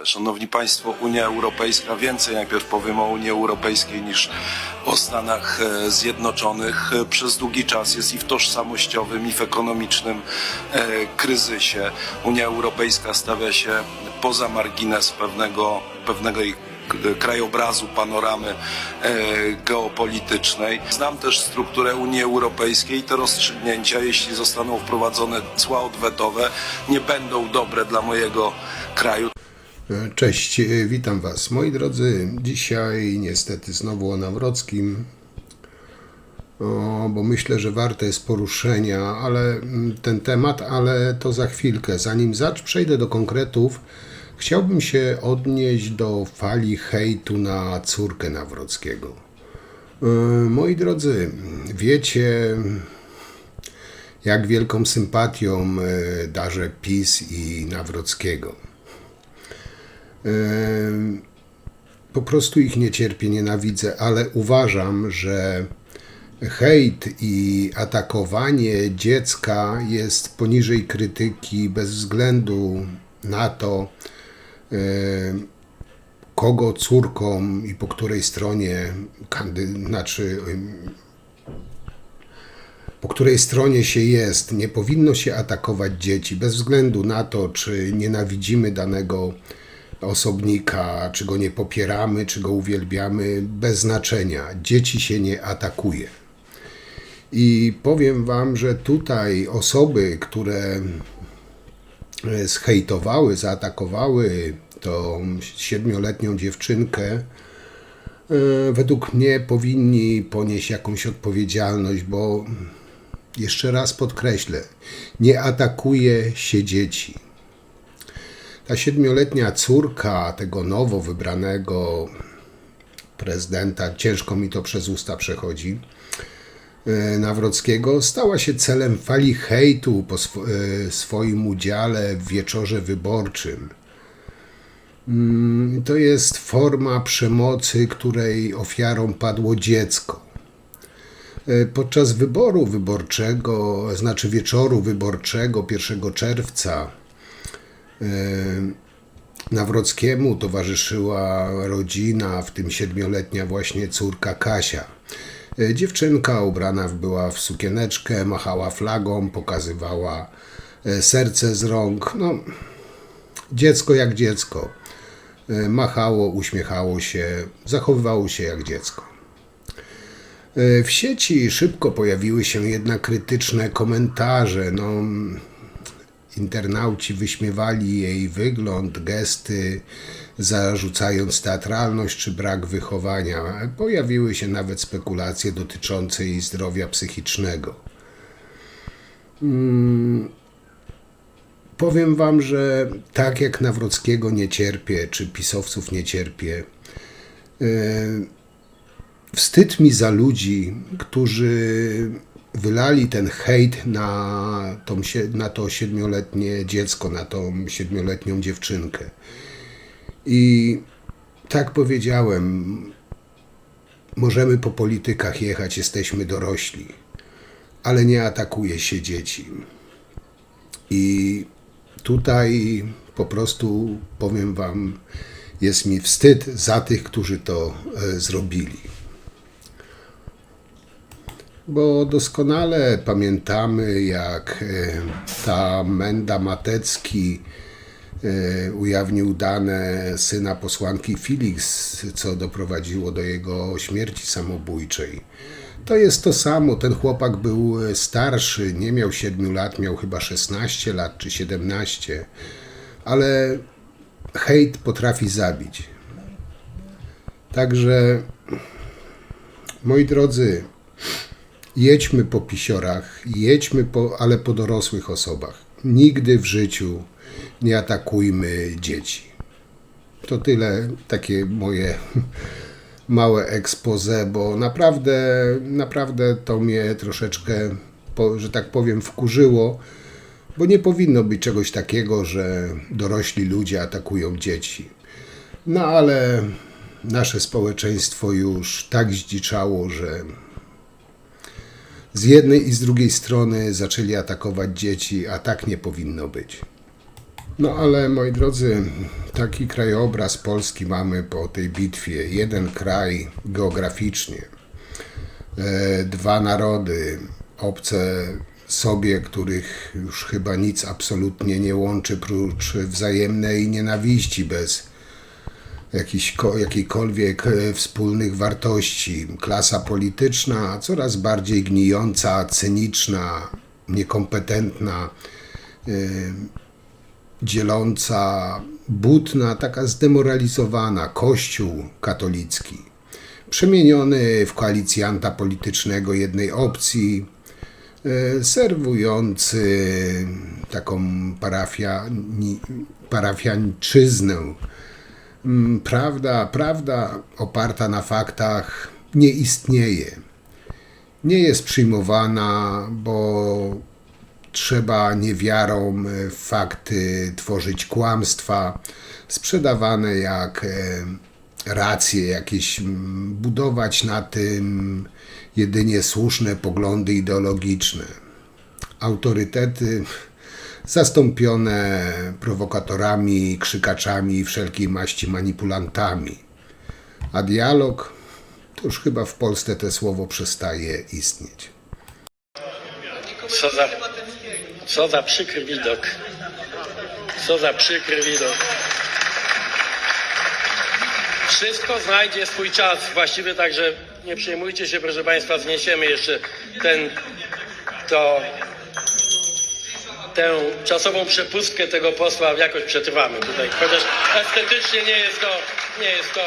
Szanowni Państwo, Unia Europejska, więcej najpierw powiem o Unii Europejskiej niż o Stanach Zjednoczonych, przez długi czas jest i w tożsamościowym, i w ekonomicznym kryzysie. Unia Europejska stawia się poza margines pewnego krajobrazu, panoramy geopolitycznej. Znam też strukturę Unii Europejskiej i te rozstrzygnięcia, jeśli zostaną wprowadzone cła odwetowe, nie będą dobre dla mojego kraju. Cześć, witam Was. Moi drodzy, dzisiaj niestety znowu o Nawrockim, bo myślę, że warte jest poruszenia ten temat, ale to za chwilkę. Zanim przejdę do konkretów, chciałbym się odnieść do fali hejtu na córkę Nawrockiego. Moi drodzy, wiecie, jak wielką sympatią darzę PiS i Nawrockiego. Po prostu ich nie cierpię, nienawidzę, ale uważam, że hejt i atakowanie dziecka jest poniżej krytyki bez względu na to, kogo córką i po której stronie po której stronie się jest. Nie powinno się atakować dzieci bez względu na to, czy nienawidzimy danego osobnika, czy go nie popieramy, czy go uwielbiamy, bez znaczenia. Dzieci się nie atakuje. I powiem Wam, że tutaj osoby, które zhejtowały, zaatakowały tą 7-letnią dziewczynkę, według mnie powinni ponieść jakąś odpowiedzialność, bo jeszcze raz podkreślę, nie atakuje się dzieci. Ta 7-letnia córka tego nowo wybranego prezydenta, ciężko mi to przez usta przechodzi, Nawrockiego, stała się celem fali hejtu po swoim udziale w wieczorze wyborczym. To jest forma przemocy, której ofiarą padło dziecko. Podczas wyboru wyborczego, wieczoru wyborczego 1 czerwca, Nawrockiemu towarzyszyła rodzina, w tym 7-letnia właśnie córka Kasia. Dziewczynka ubrana była w sukieneczkę, machała flagą, pokazywała serce z rąk. Dziecko jak dziecko. Machało, uśmiechało się, zachowywało się jak dziecko. W sieci szybko pojawiły się jednak krytyczne komentarze. Internauci wyśmiewali jej wygląd, gesty, zarzucając teatralność czy brak wychowania. Pojawiły się nawet spekulacje dotyczące jej zdrowia psychicznego. Powiem Wam, że tak jak Nawrockiego nie cierpię, czy pisowców nie cierpię, wstyd mi za ludzi, którzy wylali ten hejt na to 7-letnie dziecko, na tą 7-letnią dziewczynkę. I tak powiedziałem, możemy po politykach jechać, jesteśmy dorośli, ale nie atakuje się dzieci. I tutaj po prostu powiem Wam, jest mi wstyd za tych, którzy to zrobili. Bo doskonale pamiętamy, jak ta Menda Matecki ujawnił dane syna posłanki Felix, co doprowadziło do jego śmierci samobójczej. To jest to samo. Ten chłopak był starszy, nie miał 7 lat, miał chyba 16 lat czy 17. Ale hejt potrafi zabić. Także, moi drodzy, jedźmy po pisiorach, ale po dorosłych osobach. Nigdy w życiu nie atakujmy dzieci. To tyle, takie moje małe expose, bo naprawdę to mnie troszeczkę, że tak powiem, wkurzyło, bo nie powinno być czegoś takiego, że dorośli ludzie atakują dzieci. Ale nasze społeczeństwo już tak zdziczało, że z jednej i z drugiej strony zaczęli atakować dzieci, a tak nie powinno być. No ale moi drodzy, taki krajobraz Polski mamy po tej bitwie. Jeden kraj geograficznie, dwa narody obce sobie, których już chyba nic absolutnie nie łączy prócz wzajemnej nienawiści bez jakichkolwiek wspólnych wartości. Klasa polityczna coraz bardziej gnijąca, cyniczna, niekompetentna, dzieląca, butna, taka zdemoralizowana. Kościół katolicki przemieniony w koalicjanta politycznego jednej opcji, serwujący taką parafiańczyznę. Prawda oparta na faktach nie istnieje. Nie jest przyjmowana, bo trzeba niewiarą w fakty tworzyć kłamstwa, sprzedawane jak racje jakieś, budować na tym jedynie słuszne poglądy ideologiczne. Autorytety zastąpione prowokatorami, krzykaczami i wszelkiej maści manipulantami. A dialog, to już chyba w Polsce to słowo przestaje istnieć. Co za przykry widok. Co za przykry widok. Wszystko znajdzie swój czas właściwy, także nie przejmujcie się, proszę Państwa, zniesiemy jeszcze tę czasową przepustkę tego posła, jakoś przetrwamy tutaj. Chociaż estetycznie nie jest to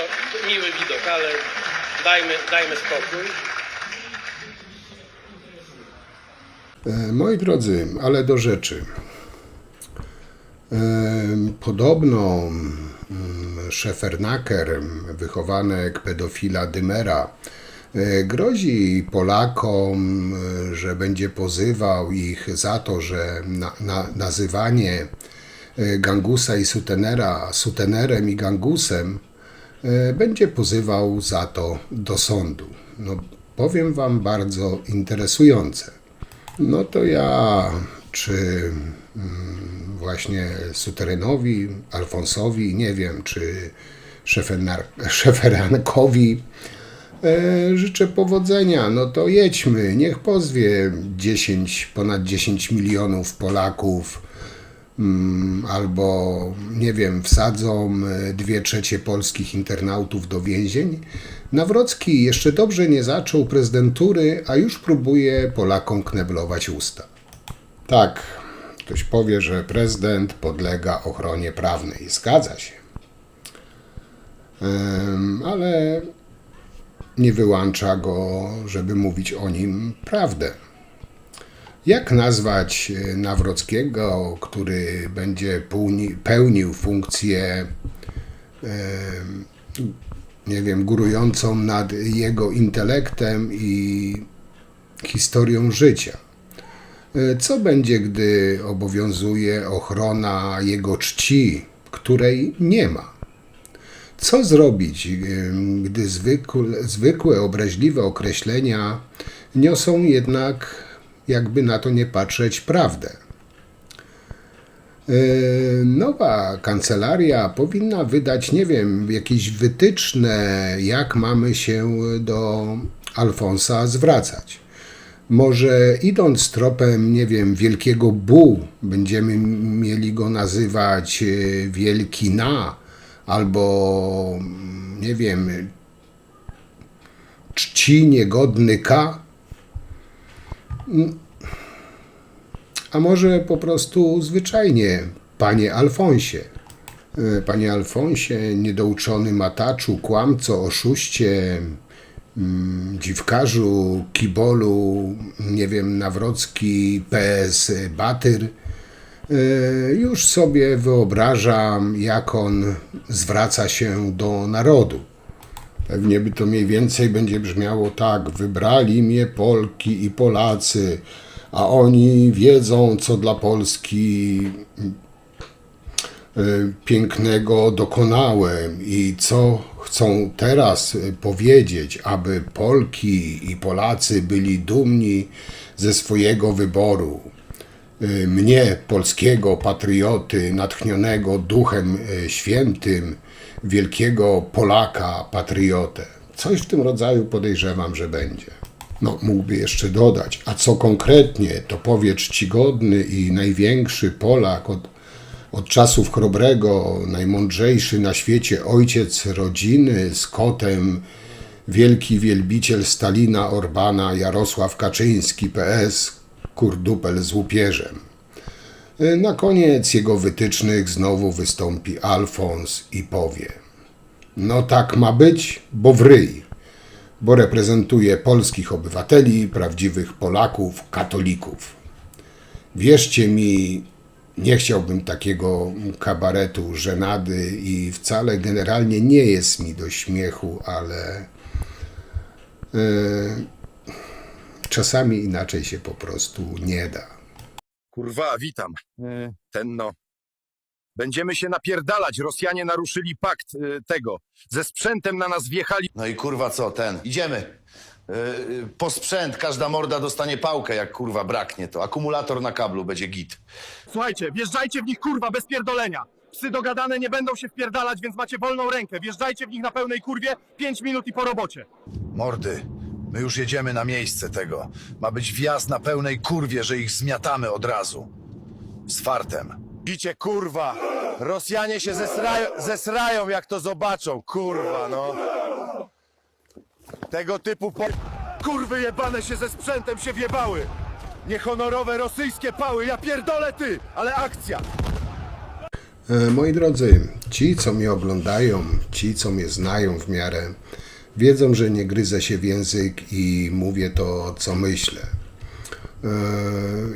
miły widok, ale dajmy spokój. Moi drodzy, ale do rzeczy. Podobno Szefernaker, wychowanek pedofila Dymera, grozi Polakom, że będzie pozywał ich za to, że nazywanie gangusa i sutenera sutenerem i gangusem będzie pozywał za to do sądu. No, powiem wam bardzo interesujące. No to ja, czy właśnie suterenowi, Alfonsowi, nie wiem, czy Szeferankowi życzę powodzenia. No to jedźmy, niech pozwie ponad 10 milionów Polaków, albo nie wiem, wsadzą 2/3 polskich internautów do więzień. Nawrocki jeszcze dobrze nie zaczął prezydentury, a już próbuje Polakom kneblować usta. Tak, ktoś powie, że prezydent podlega ochronie prawnej. Zgadza się. Ale nie wyłącza go, żeby mówić o nim prawdę. Jak nazwać Nawrockiego, który będzie pełnił funkcję, nie wiem, górującą nad jego intelektem i historią życia? Co będzie, gdy obowiązuje ochrona jego czci, której nie ma? Co zrobić, gdy zwykłe obraźliwe określenia niosą jednak, jakby na to nie patrzeć, prawdę? Nowa kancelaria powinna wydać, nie wiem, jakieś wytyczne, jak mamy się do Alfonsa zwracać. Może idąc tropem, nie wiem, wielkiego Bu, będziemy mieli go nazywać Wielki Na, albo, nie wiem, Czci Niegodny K. A może po prostu zwyczajnie, panie Alfonsie. Panie Alfonsie, niedouczony mataczu, kłamco, oszuście, dziwkarzu, kibolu, nie wiem, Nawrocki, PS, Batyr. Już sobie wyobrażam, jak on zwraca się do narodu. Pewnie by to mniej więcej będzie brzmiało tak: wybrali mnie Polki i Polacy, a oni wiedzą, co dla Polski pięknego dokonałem i co chcą teraz powiedzieć, aby Polki i Polacy byli dumni ze swojego wyboru. mnie, polskiego patrioty, natchnionego Duchem Świętym, wielkiego Polaka, patriotę. Coś w tym rodzaju podejrzewam, że będzie. No, mógłby jeszcze dodać, a co konkretnie, to powie czcigodny i największy Polak od czasów Chrobrego, najmądrzejszy na świecie ojciec rodziny z kotem, wielki wielbiciel Stalina, Orbana, Jarosław Kaczyński, PS, kurdupel z łupieżem. Na koniec jego wytycznych znowu wystąpi Alfons i powie: no tak ma być, bo w ryj, bo reprezentuje polskich obywateli, prawdziwych Polaków, katolików. Wierzcie mi, nie chciałbym takiego kabaretu, żenady i wcale generalnie nie jest mi do śmiechu, ale czasami inaczej się po prostu nie da. Kurwa, witam. Tenno. Będziemy się napierdalać. Rosjanie naruszyli pakt tego. Ze sprzętem na nas wjechali. No i kurwa co, idziemy. Po sprzęt każda morda dostanie pałkę, jak kurwa braknie to. Akumulator na kablu będzie git. Słuchajcie, wjeżdżajcie w nich, kurwa, bez pierdolenia. Psy dogadane nie będą się wpierdalać, więc macie wolną rękę. Wjeżdżajcie w nich na pełnej kurwie, 5 minut i po robocie. Mordy, my już jedziemy na miejsce tego. Ma być wjazd na pełnej kurwie, że ich zmiatamy od razu. Z fartem. Widzicie, kurwa, Rosjanie się zesrają, jak to zobaczą, kurwa, no. Tego typu Kurwy jebane się ze sprzętem się wjebały. Niehonorowe rosyjskie pały, ja pierdolę ty, ale akcja. Moi drodzy, ci co mnie oglądają, ci co mnie znają w miarę, wiedzą, że nie gryzę się w język i mówię to, co myślę.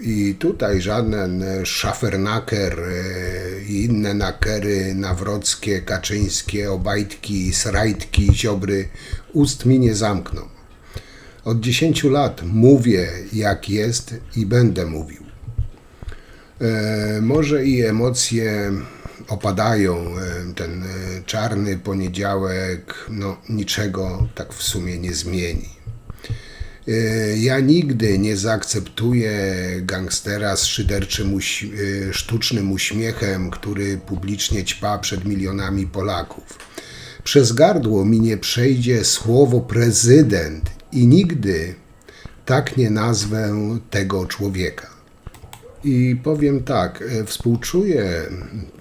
I tutaj żaden szafernaker i inne nakery nawrockie, kaczyńskie, obajtki, srajtki, ziobry ust mi nie zamkną. Od 10 lat mówię, jak jest i będę mówił. Może i emocje opadają, ten czarny poniedziałek niczego tak w sumie nie zmieni. Ja nigdy nie zaakceptuję gangstera z szyderczym, sztucznym uśmiechem, który publicznie ćpa przed milionami Polaków. Przez gardło mi nie przejdzie słowo prezydent i nigdy tak nie nazwę tego człowieka. I powiem tak, współczuję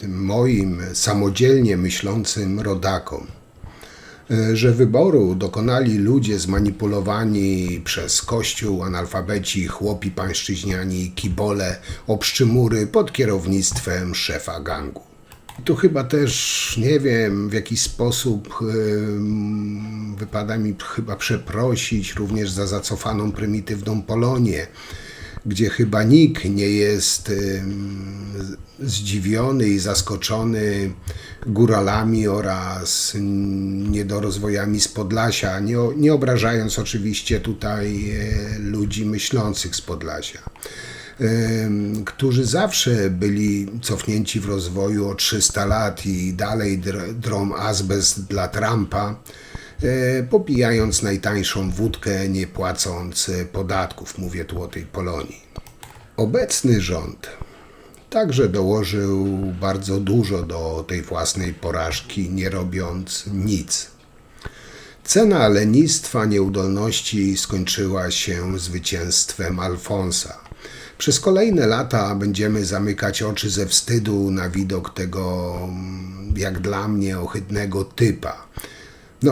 moim samodzielnie myślącym rodakom, że wyboru dokonali ludzie zmanipulowani przez Kościół, analfabeci, chłopi pańszczyźniani, kibole, obszczymury pod kierownictwem szefa gangu. Tu chyba też nie wiem, w jaki sposób wypada mi chyba przeprosić również za zacofaną prymitywną Polonię, gdzie chyba nikt nie jest zdziwiony i zaskoczony góralami oraz niedorozwojami z Podlasia, nie obrażając oczywiście tutaj ludzi myślących z Podlasia, którzy zawsze byli cofnięci w rozwoju o 300 lat i dalej drą azbest dla Trumpa, popijając najtańszą wódkę, nie płacąc podatków. Mówię tu o tej Polonii. Obecny rząd także dołożył bardzo dużo do tej własnej porażki, nie robiąc nic. Cena lenistwa, nieudolności skończyła się zwycięstwem Alfonsa. Przez kolejne lata będziemy zamykać oczy ze wstydu na widok tego, jak dla mnie, ohydnego typa.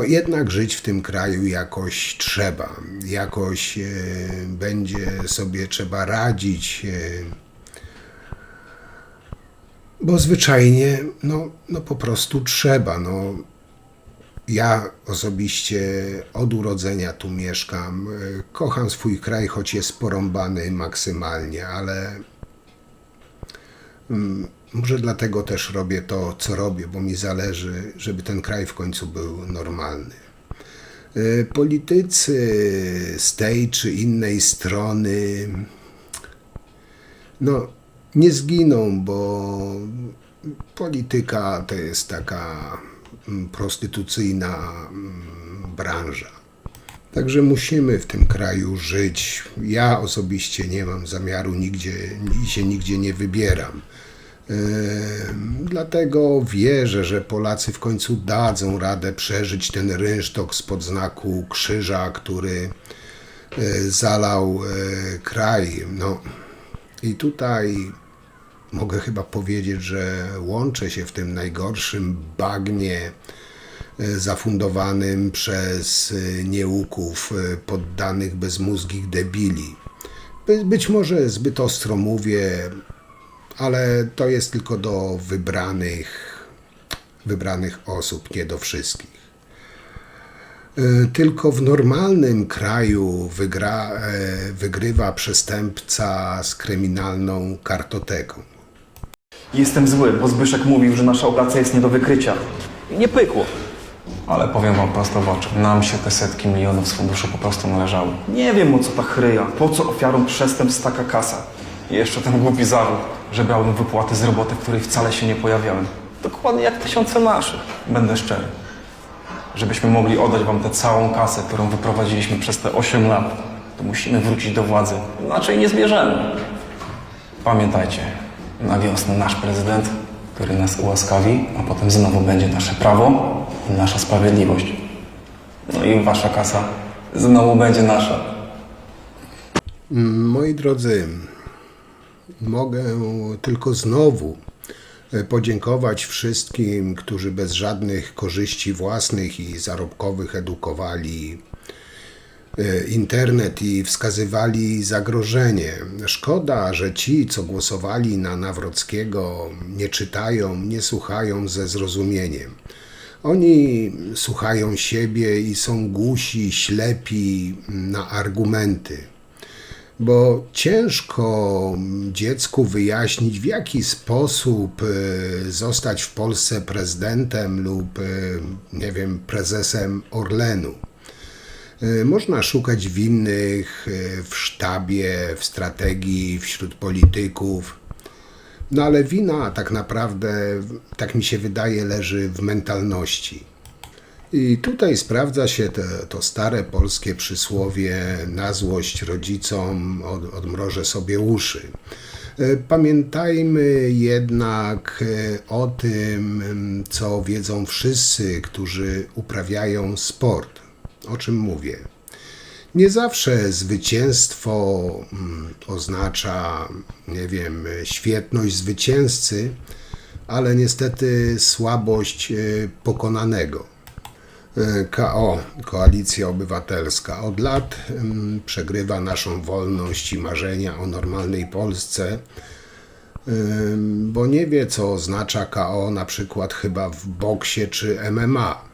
Jednak żyć w tym kraju jakoś trzeba, jakoś będzie sobie trzeba radzić, bo zwyczajnie, po prostu trzeba. Ja osobiście od urodzenia tu mieszkam, kocham swój kraj, choć jest porąbany maksymalnie, ale może dlatego też robię to, co robię, bo mi zależy, żeby ten kraj w końcu był normalny. Politycy z tej czy innej strony nie zginą, bo polityka to jest taka prostytucyjna branża. Także musimy w tym kraju żyć. Ja osobiście nie mam zamiaru nigdzie nie wybieram. Dlatego wierzę, że Polacy w końcu dadzą radę przeżyć ten rynsztok spod znaku krzyża, który zalał kraj. No i tutaj mogę chyba powiedzieć, że łączę się w tym najgorszym bagnie zafundowanym przez nieuków poddanych bezmózgich debili. Być może zbyt ostro mówię, ale to jest tylko do wybranych osób, nie do wszystkich. Tylko w normalnym kraju wygrywa przestępca z kryminalną kartoteką. Jestem zły, bo Zbyszek mówił, że nasza operacja jest nie do wykrycia. I nie pykło. Ale powiem wam prosto w oczy, nam się te setki milionów z funduszu po prostu należały. Nie wiem, o co ta chryja. Po co ofiarom przestępstw taka kasa? I jeszcze ten głupi zarzut, że brałem wypłaty z roboty, w której wcale się nie pojawiałem. Dokładnie jak tysiące naszych. Będę szczery. Żebyśmy mogli oddać wam tę całą kasę, którą wyprowadziliśmy przez te 8 lat, to musimy wrócić do władzy. Inaczej nie zbierzemy. Pamiętajcie, na wiosnę nasz prezydent, który nas ułaskawi, a potem znowu będzie nasze prawo i nasza sprawiedliwość. No i wasza kasa znowu będzie nasza. Moi drodzy, mogę tylko znowu podziękować wszystkim, którzy bez żadnych korzyści własnych i zarobkowych edukowali internet i wskazywali zagrożenie. Szkoda, że ci, co głosowali na Nawrockiego, nie czytają, nie słuchają ze zrozumieniem. Oni słuchają siebie i są głusi, ślepi na argumenty. Bo ciężko dziecku wyjaśnić, w jaki sposób zostać w Polsce prezydentem lub, nie wiem, prezesem Orlenu. Można szukać winnych w sztabie, w strategii, wśród polityków. No ale wina tak naprawdę, tak mi się wydaje, leży w mentalności. I tutaj sprawdza się to stare polskie przysłowie: na złość rodzicom odmrożę sobie uszy. Pamiętajmy jednak o tym, co wiedzą wszyscy, którzy uprawiają sport. O czym mówię? Nie zawsze zwycięstwo oznacza, nie wiem, świetność zwycięzcy, ale niestety słabość pokonanego. KO, Koalicja Obywatelska, od lat przegrywa naszą wolność i marzenia o normalnej Polsce, bo nie wie, co oznacza KO na przykład chyba w boksie czy MMA.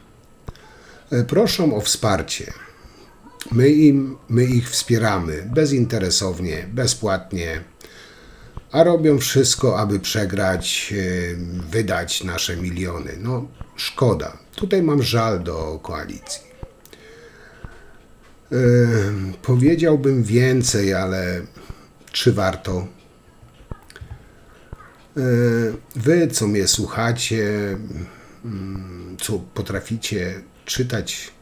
Proszą o wsparcie. My ich wspieramy bezinteresownie, bezpłatnie, a robią wszystko, aby przegrać, wydać nasze miliony. No, szkoda. Tutaj mam żal do koalicji. Powiedziałbym więcej, ale czy warto? Wy, co mnie słuchacie, co potraficie czytać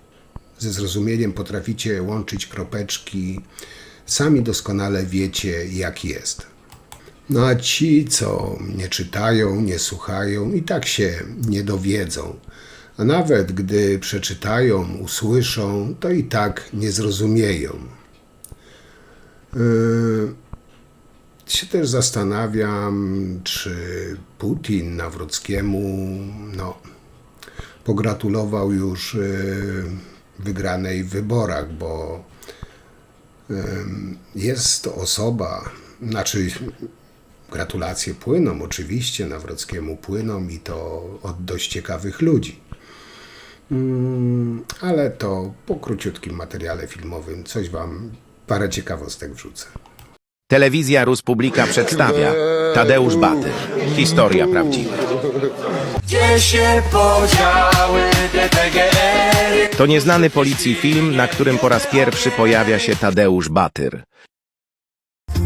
ze zrozumieniem, potraficie łączyć kropeczki, sami doskonale wiecie, jak jest. No a ci, co nie czytają, nie słuchają, i tak się nie dowiedzą. A nawet gdy przeczytają, usłyszą, to i tak nie zrozumieją. Się też zastanawiam, czy Putin Nawrockiemu pogratulował już wygranej w wyborach, bo jest to osoba, gratulacje płyną, oczywiście Nawrockiemu płyną i to od dość ciekawych ludzi. Ale to po króciutkim materiale filmowym coś wam, parę ciekawostek wrzucę. Telewizja Ruspublika przedstawia Tadeusz Batyr. Historia prawdziwa. Gdzie się podziały te PGR-y? To nieznany policji film, na którym po raz pierwszy pojawia się Tadeusz Batyr.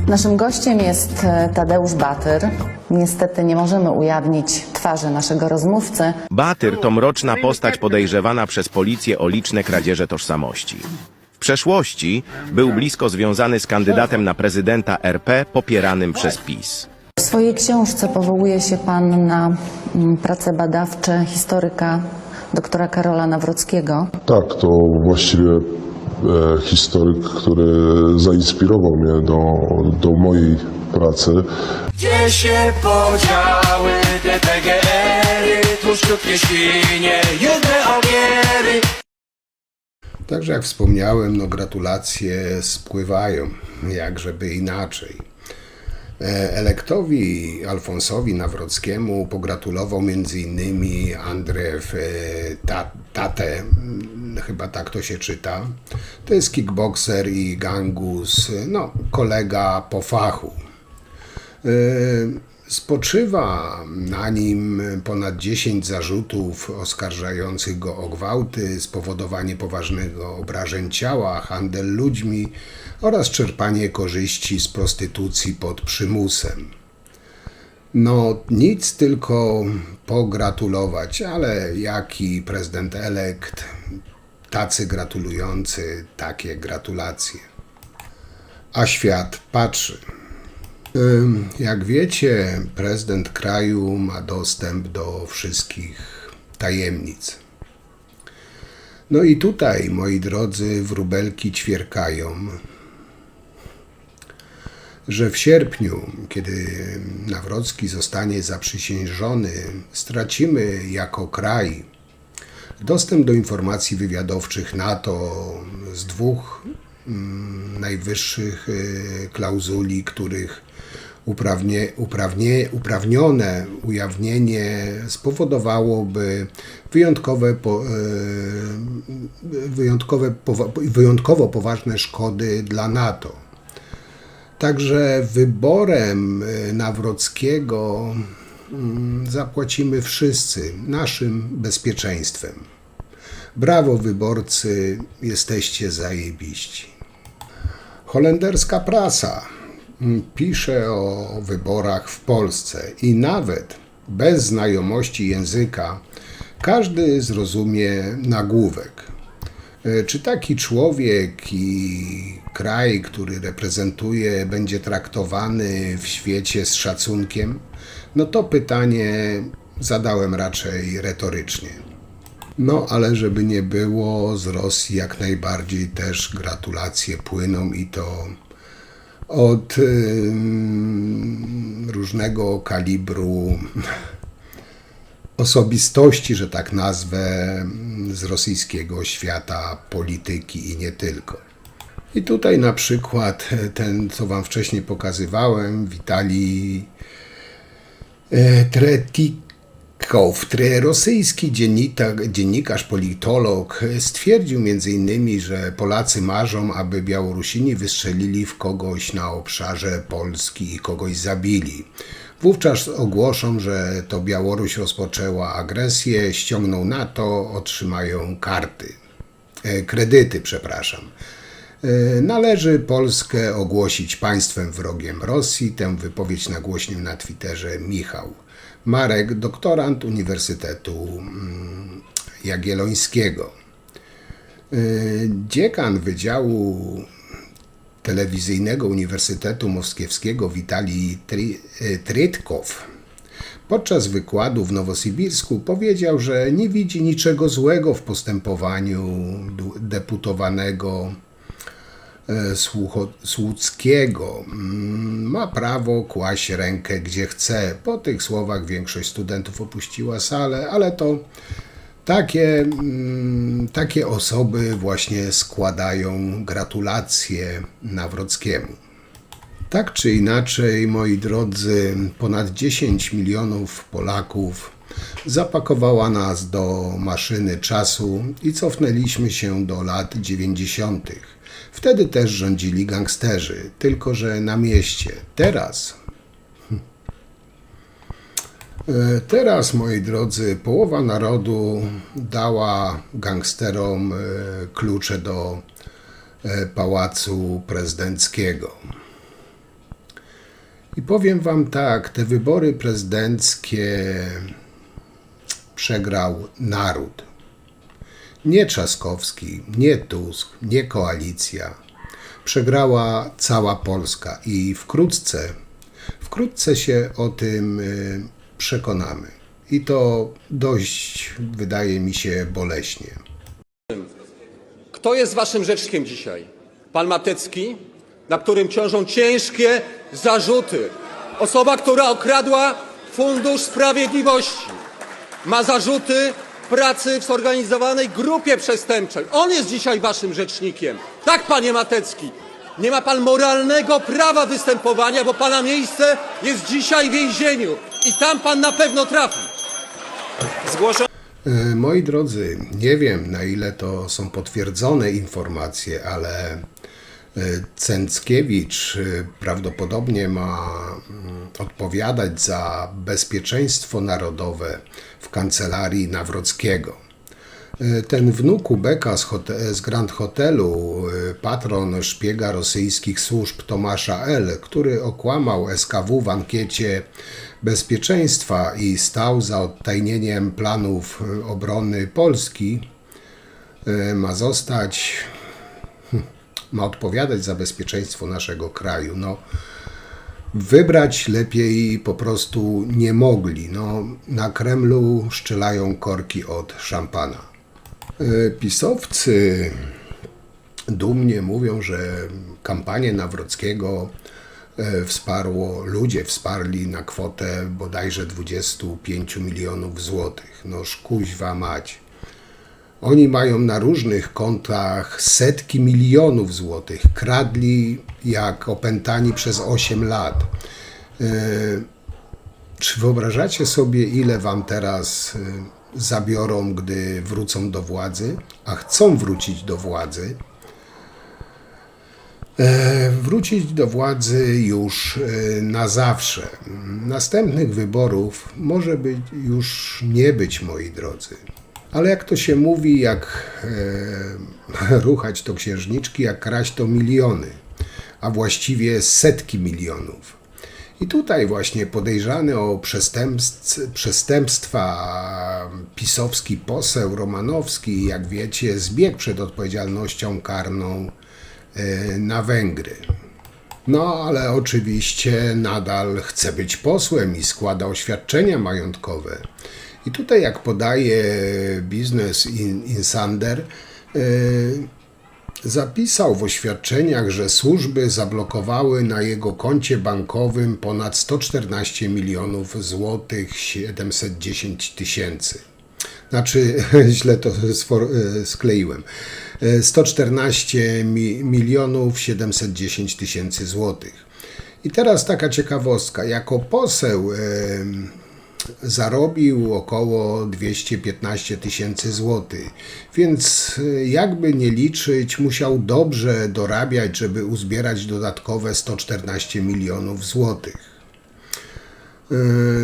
Naszym gościem jest Tadeusz Batyr. Niestety nie możemy ujawnić twarzy naszego rozmówcy. Batyr to mroczna postać podejrzewana przez policję o liczne kradzieże tożsamości. przeszłości był blisko związany z kandydatem na prezydenta RP popieranym przez PiS. W swojej książce powołuje się pan na prace badawcze historyka doktora Karola Nawrockiego. Tak, to właściwie historyk, który zainspirował mnie do mojej pracy. Gdzie się podziały te PGR-y, tłuszczutkie świnie, jedne ogiery. Także jak wspomniałem, no gratulacje spływają, jakżeby inaczej. Elektowi Alfonsowi Nawrockiemu pogratulował m.in. Andrew Tate, chyba tak to się czyta. To jest kickbokser i gangus, no kolega po fachu. Spoczywa na nim ponad 10 zarzutów oskarżających go o gwałty, spowodowanie poważnego obrażeń ciała, handel ludźmi oraz czerpanie korzyści z prostytucji pod przymusem. No nic, tylko pogratulować, ale jaki prezydent elekt, tacy gratulujący, takie gratulacje. A świat patrzy. Jak wiecie, prezydent kraju ma dostęp do wszystkich tajemnic. No i tutaj, moi drodzy, wróbelki ćwierkają, że w sierpniu, kiedy Nawrocki zostanie zaprzysiężony, stracimy jako kraj dostęp do informacji wywiadowczych NATO z dwóch najwyższych klauzuli, których uprawnione ujawnienie spowodowałoby wyjątkowo poważne szkody dla NATO. Także wyborem Nawrockiego zapłacimy wszyscy naszym bezpieczeństwem. Brawo wyborcy, jesteście zajebiści. Holenderska prasa pisze o wyborach w Polsce i nawet bez znajomości języka każdy zrozumie nagłówek. Czy taki człowiek i kraj, który reprezentuje, będzie traktowany w świecie z szacunkiem? No to pytanie zadałem raczej retorycznie. No ale żeby nie było, z Rosji jak najbardziej też gratulacje płyną i to od różnego kalibru osobistości, że tak nazwę, z rosyjskiego świata polityki i nie tylko. I tutaj na przykład ten, co wam wcześniej pokazywałem, Witalij Tretikow, rosyjski dziennikarz, politolog, stwierdził m.in., że Polacy marzą, aby Białorusini wystrzelili w kogoś na obszarze Polski i kogoś zabili. Wówczas ogłoszą, że to Białoruś rozpoczęła agresję, ściągną NATO, otrzymają kredyty. Należy Polskę ogłosić państwem wrogiem Rosji. Tę wypowiedź nagłośnił na Twitterze Michał Marek, doktorant Uniwersytetu Jagiellońskiego. Dziekan Wydziału Telewizyjnego Uniwersytetu Moskiewskiego Witalij Tretikow podczas wykładu w Nowosybirsku powiedział, że nie widzi niczego złego w postępowaniu deputowanego Słudzkiego. Ma prawo kłaść rękę gdzie chce. Po tych słowach większość studentów opuściła salę, ale to takie osoby właśnie składają gratulacje Nawrockiemu. Tak czy inaczej, moi drodzy, ponad 10 milionów Polaków zapakowała nas do maszyny czasu i cofnęliśmy się do lat 90. Wtedy też rządzili gangsterzy, tylko że na mieście. Teraz, moi drodzy, połowa narodu dała gangsterom klucze do Pałacu Prezydenckiego. I powiem wam tak, te wybory prezydenckie przegrał naród. Nie Trzaskowski, nie Tusk, nie koalicja. Przegrała cała Polska i wkrótce się o tym przekonamy. I to dość, wydaje mi się, boleśnie. Kto jest waszym rzecznikiem dzisiaj? Pan Matecki, na którym ciążą ciężkie zarzuty. Osoba, która okradła Fundusz Sprawiedliwości. Ma zarzuty pracy w zorganizowanej grupie przestępczej. On jest dzisiaj waszym rzecznikiem. Tak, panie Matecki. Nie ma pan moralnego prawa występowania, bo pana miejsce jest dzisiaj w więzieniu. I tam pan na pewno trafi. Moi drodzy, nie wiem, na ile to są potwierdzone informacje, ale Cęckiewicz prawdopodobnie ma odpowiadać za bezpieczeństwo narodowe w kancelarii Nawrockiego. Ten wnuk Ubeka z Grand Hotelu, patron szpiega rosyjskich służb Tomasza L., który okłamał SKW w ankiecie bezpieczeństwa i stał za odtajnieniem planów obrony Polski, ma odpowiadać za bezpieczeństwo naszego kraju. No, wybrać lepiej po prostu nie mogli. No, na Kremlu szczelają korki od szampana. Pisowcy dumnie mówią, że kampanię Nawrockiego ludzie wsparli na kwotę bodajże 25 milionów złotych. No szkuźwa mać. Oni mają na różnych kontach setki milionów złotych. Kradli jak opętani przez 8 lat. Czy wyobrażacie sobie, ile wam teraz zabiorą, gdy wrócą do władzy? A chcą wrócić do władzy. Wrócić do władzy już na zawsze. Następnych wyborów może już nie być, moi drodzy. Ale jak to się mówi, jak ruchać to księżniczki, jak kraść to miliony, a właściwie setki milionów. I tutaj właśnie podejrzany o przestępstwa pisowski poseł Romanowski, jak wiecie, zbiegł przed odpowiedzialnością karną na Węgry. No, ale oczywiście nadal chce być posłem i składa oświadczenia majątkowe. I tutaj, jak podaje Business Insider, zapisał w oświadczeniach, że służby zablokowały na jego koncie bankowym ponad 114 milionów złotych 710 tysięcy. Znaczy, źle to skleiłem. 114 milionów 710 tysięcy złotych. I teraz taka ciekawostka. Jako poseł zarobił około 215 tysięcy złotych, więc jakby nie liczyć, musiał dobrze dorabiać, żeby uzbierać dodatkowe 114 milionów złotych.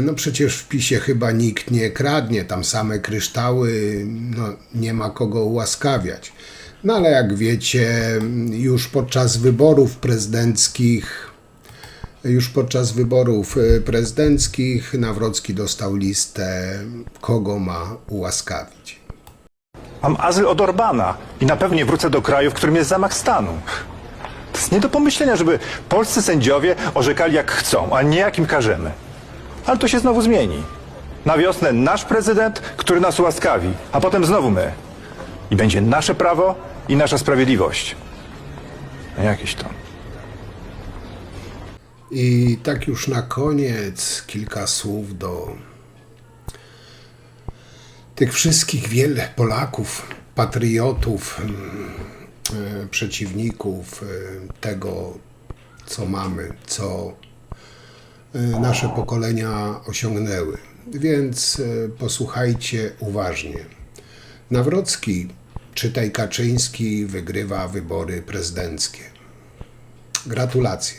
No przecież w PiSie chyba nikt nie kradnie, tam same kryształy, no nie ma kogo ułaskawiać. No ale jak wiecie, już podczas wyborów prezydenckich Nawrocki dostał listę, kogo ma ułaskawić. Mam azyl od Orbana i na pewno nie wrócę do kraju, w którym jest zamach stanu. To jest nie do pomyślenia, żeby polscy sędziowie orzekali jak chcą, a nie jak im każemy. Ale to się znowu zmieni. Na wiosnę nasz prezydent, który nas ułaskawi, a potem znowu my. I będzie nasze prawo i nasza sprawiedliwość. No jakieś to. I tak już na koniec kilka słów do tych wszystkich Polaków, patriotów, przeciwników tego, co mamy, co nasze pokolenia osiągnęły. Więc posłuchajcie uważnie. Nawrocki, czytaj Kaczyński, wygrywa wybory prezydenckie. Gratulacje.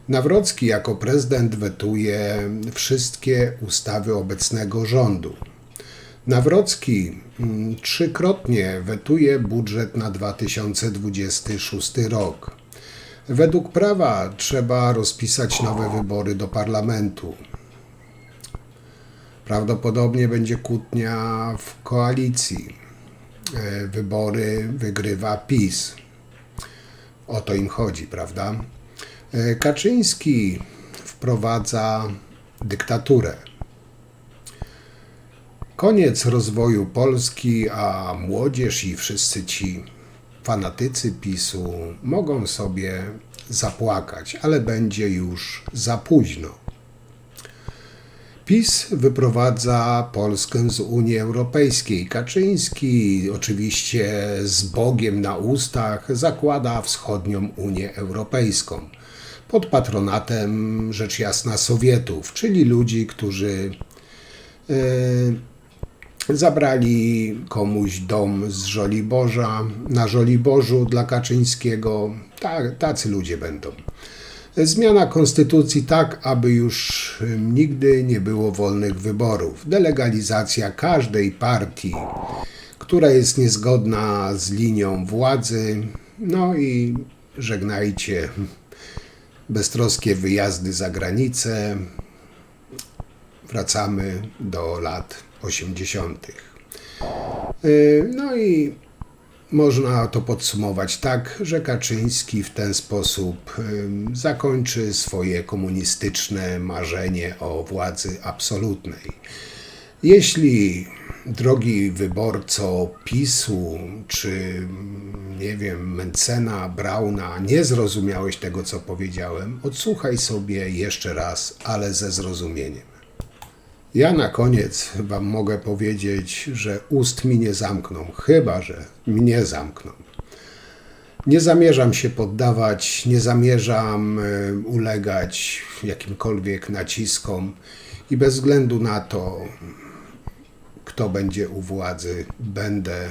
Nawrocki jako prezydent wetuje wszystkie ustawy obecnego rządu. Nawrocki trzykrotnie wetuje budżet na 2026 rok. Według prawa trzeba rozpisać nowe wybory do parlamentu. Prawdopodobnie będzie kłótnia w koalicji. wybory wygrywa PiS. O to im chodzi, prawda? Kaczyński wprowadza dyktaturę. Koniec rozwoju Polski, a młodzież i wszyscy ci fanatycy PiS-u mogą sobie zapłakać, ale będzie już za późno. PiS wyprowadza Polskę z Unii Europejskiej. Kaczyński, oczywiście z Bogiem na ustach, zakłada wschodnią Unię Europejską pod patronatem, rzecz jasna, Sowietów, czyli ludzi, którzy zabrali komuś dom z Żoliborza, na Żoliborzu dla Kaczyńskiego. Tacy ludzie będą. Zmiana konstytucji tak, aby już nigdy nie było wolnych wyborów. Delegalizacja każdej partii, która jest niezgodna z linią władzy. No i żegnajcie beztroskie wyjazdy za granicę. Wracamy do lat 80. No i można to podsumować tak, że Kaczyński w ten sposób zakończy swoje komunistyczne marzenie o władzy absolutnej. Jeśli, drogi wyborco PiS-u, czy nie wiem, Mencena, Brauna, nie zrozumiałeś tego, co powiedziałem, odsłuchaj sobie jeszcze raz, ale ze zrozumieniem. Ja na koniec wam mogę powiedzieć, że ust mi nie zamkną, chyba że mnie zamkną. Nie zamierzam się poddawać, nie zamierzam ulegać jakimkolwiek naciskom i bez względu na to, kto będzie u władzy, będę,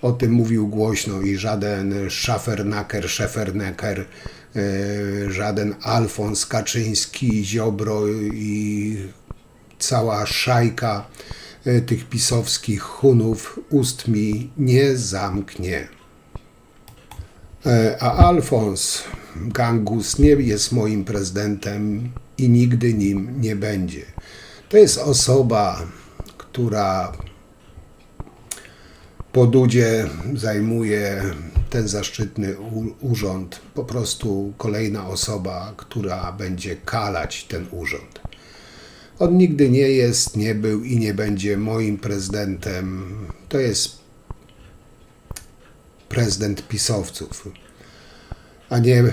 o tym mówił głośno i żaden Szefernaker, żaden Alfons Kaczyński, Ziobro i cała szajka tych pisowskich Hunów ust mi nie zamknie. A Alfons Gangus nie jest moim prezydentem i nigdy nim nie będzie. To jest osoba, która po Dudzie zajmuje ten zaszczytny urząd. Po prostu kolejna osoba, która będzie kalać ten urząd. On nigdy nie jest, nie był i nie będzie moim prezydentem. To jest prezydent pisowców, a nie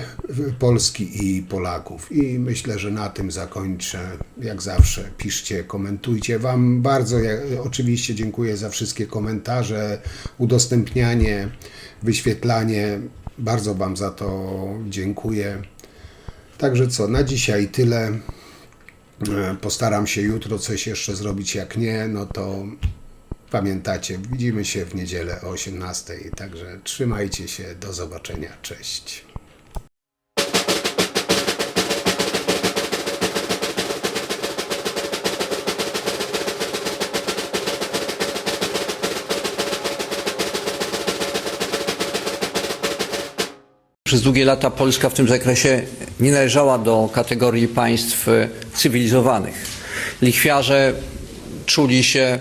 Polski i Polaków. I myślę, że na tym zakończę. Jak zawsze piszcie, komentujcie. Wam bardzo oczywiście dziękuję za wszystkie komentarze, udostępnianie, wyświetlanie. Bardzo wam za to dziękuję. Także co, na dzisiaj tyle. Postaram się jutro coś jeszcze zrobić, jak nie, no to pamiętacie, widzimy się w niedzielę o 18. Także trzymajcie się, do zobaczenia, cześć. Przez długie lata Polska w tym zakresie nie należała do kategorii państw cywilizowanych. Lichwiarze czuli się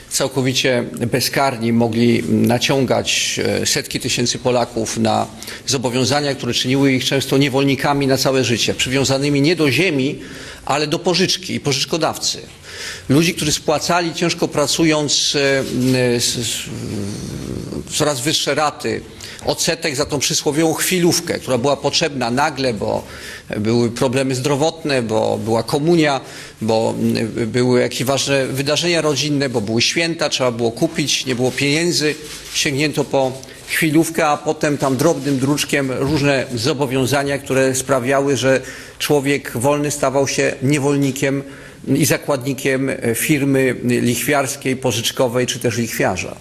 całkowicie bezkarni, mogli naciągać setki tysięcy Polaków na zobowiązania, które czyniły ich często niewolnikami na całe życie, przywiązanymi nie do ziemi, ale do pożyczki i pożyczkodawcy. Ludzi, którzy spłacali ciężko pracując coraz wyższe raty, odsetek za tą przysłowiową chwilówkę, która była potrzebna nagle, bo były problemy zdrowotne, bo była komunia, bo były jakieś ważne wydarzenia rodzinne, bo były święta, trzeba było kupić, nie było pieniędzy, sięgnięto po chwilówkę, a potem tam drobnym druczkiem różne zobowiązania, które sprawiały, że człowiek wolny stawał się niewolnikiem i zakładnikiem firmy lichwiarskiej, pożyczkowej czy też lichwiarza.